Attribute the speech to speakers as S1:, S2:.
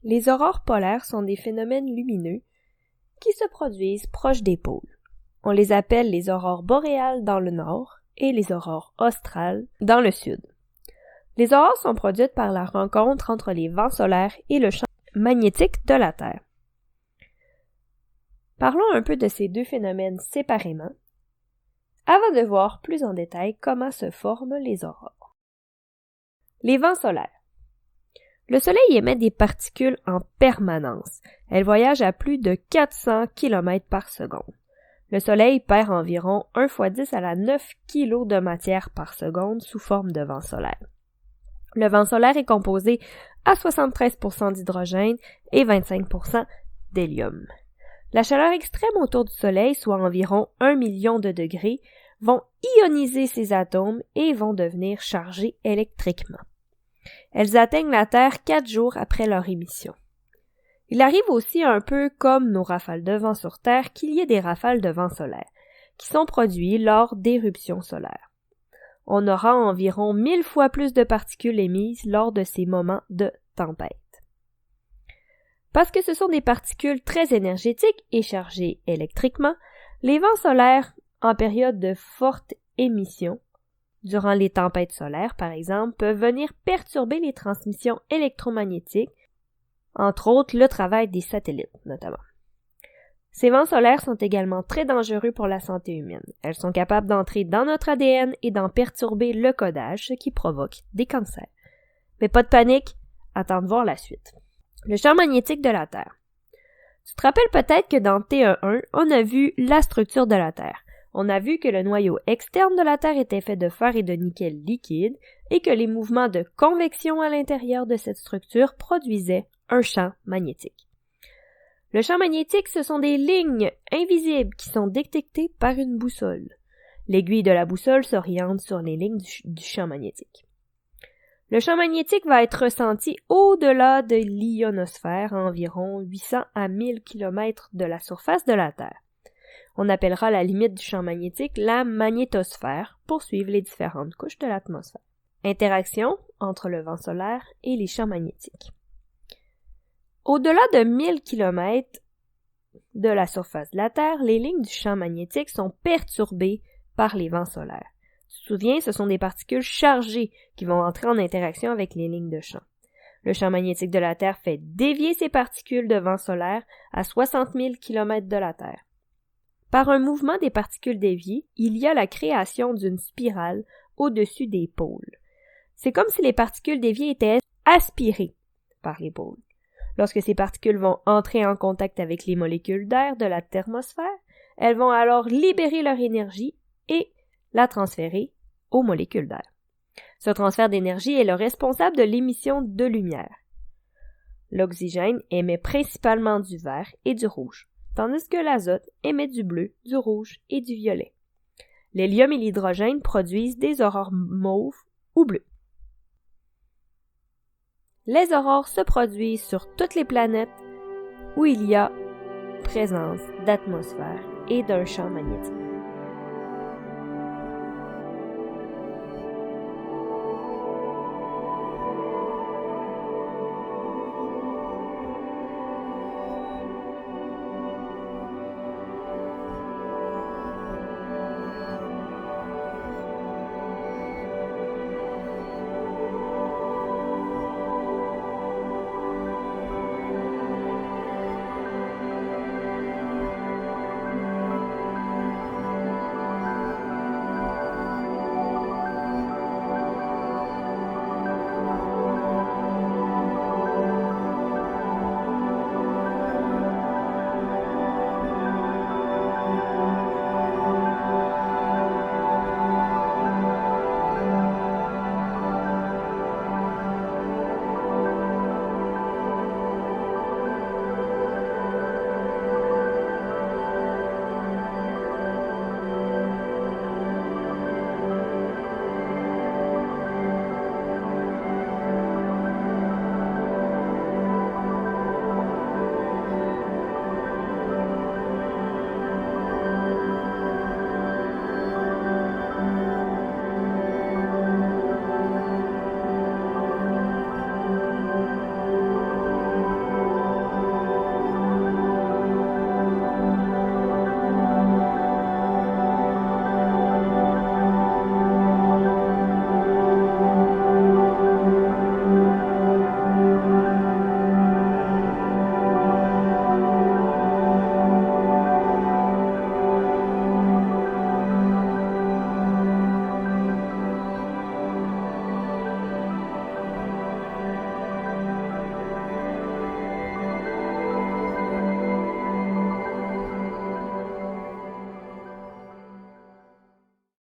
S1: Les aurores polaires sont des phénomènes lumineux qui se produisent proches des pôles. On les appelle les aurores boréales dans le nord et les aurores australes dans le sud. Les aurores sont produites par la rencontre entre les vents solaires et le champ magnétique de la Terre. Parlons un peu de ces deux phénomènes séparément, avant de voir plus en détail comment se forment les aurores. Les vents solaires. Le Soleil émet des particules en permanence. Elles voyagent à plus de 400 km par seconde. Le Soleil perd environ 1 × 10 à la 9 kg de matière par seconde sous forme de vent solaire. Le vent solaire est composé à 73% d'hydrogène et 25% d'hélium. La chaleur extrême autour du Soleil, soit environ 1 million de degrés, vont ioniser ces atomes et vont devenir chargés électriquement. Elles atteignent la Terre 4 jours après leur émission. Il arrive aussi un peu comme nos rafales de vent sur Terre qu'il y ait des rafales de vent solaire, qui sont produits lors d'éruptions solaires. On aura environ 1000 fois plus de particules émises lors de ces moments de tempête. Parce que ce sont des particules très énergétiques et chargées électriquement, les vents solaires, en période de forte émission, durant les tempêtes solaires par exemple, peuvent venir perturber les transmissions électromagnétiques, entre autres le travail des satellites notamment. Ces vents solaires sont également très dangereux pour la santé humaine. Elles sont capables d'entrer dans notre ADN et d'en perturber le codage, ce qui provoque des cancers. Mais pas de panique, attends de voir la suite. Le champ magnétique de la Terre. Tu te rappelles peut-être que dans T1.1, on a vu la structure de la Terre. On a vu que le noyau externe de la Terre était fait de fer et de nickel liquide et que les mouvements de convection à l'intérieur de cette structure produisaient un champ magnétique. Le champ magnétique, ce sont des lignes invisibles qui sont détectées par une boussole. L'aiguille de la boussole s'oriente sur les lignes du champ magnétique. Le champ magnétique va être ressenti au-delà de l'ionosphère, à environ 800 à 1000 km de la surface de la Terre. On appellera la limite du champ magnétique la magnétosphère pour suivre les différentes couches de l'atmosphère. Interaction entre le vent solaire et les champs magnétiques. Au-delà de 1000 km de la surface de la Terre, les lignes du champ magnétique sont perturbées par les vents solaires. Tu te souviens, ce sont des particules chargées qui vont entrer en interaction avec les lignes de champ. Le champ magnétique de la Terre fait dévier ces particules de vent solaire à 60 000 km de la Terre. Par un mouvement des particules déviées, il y a la création d'une spirale au-dessus des pôles. C'est comme si les particules déviées étaient aspirées par les pôles. Lorsque ces particules vont entrer en contact avec les molécules d'air de la thermosphère, elles vont alors libérer leur énergie et la transférer aux molécules d'air. Ce transfert d'énergie est le responsable de l'émission de lumière. L'oxygène émet principalement du vert et du rouge, tandis que l'azote émet du bleu, du rouge et du violet. L'hélium et l'hydrogène produisent des aurores mauves ou bleues. Les aurores se produisent sur toutes les planètes où il y a présence d'atmosphère et d'un champ magnétique.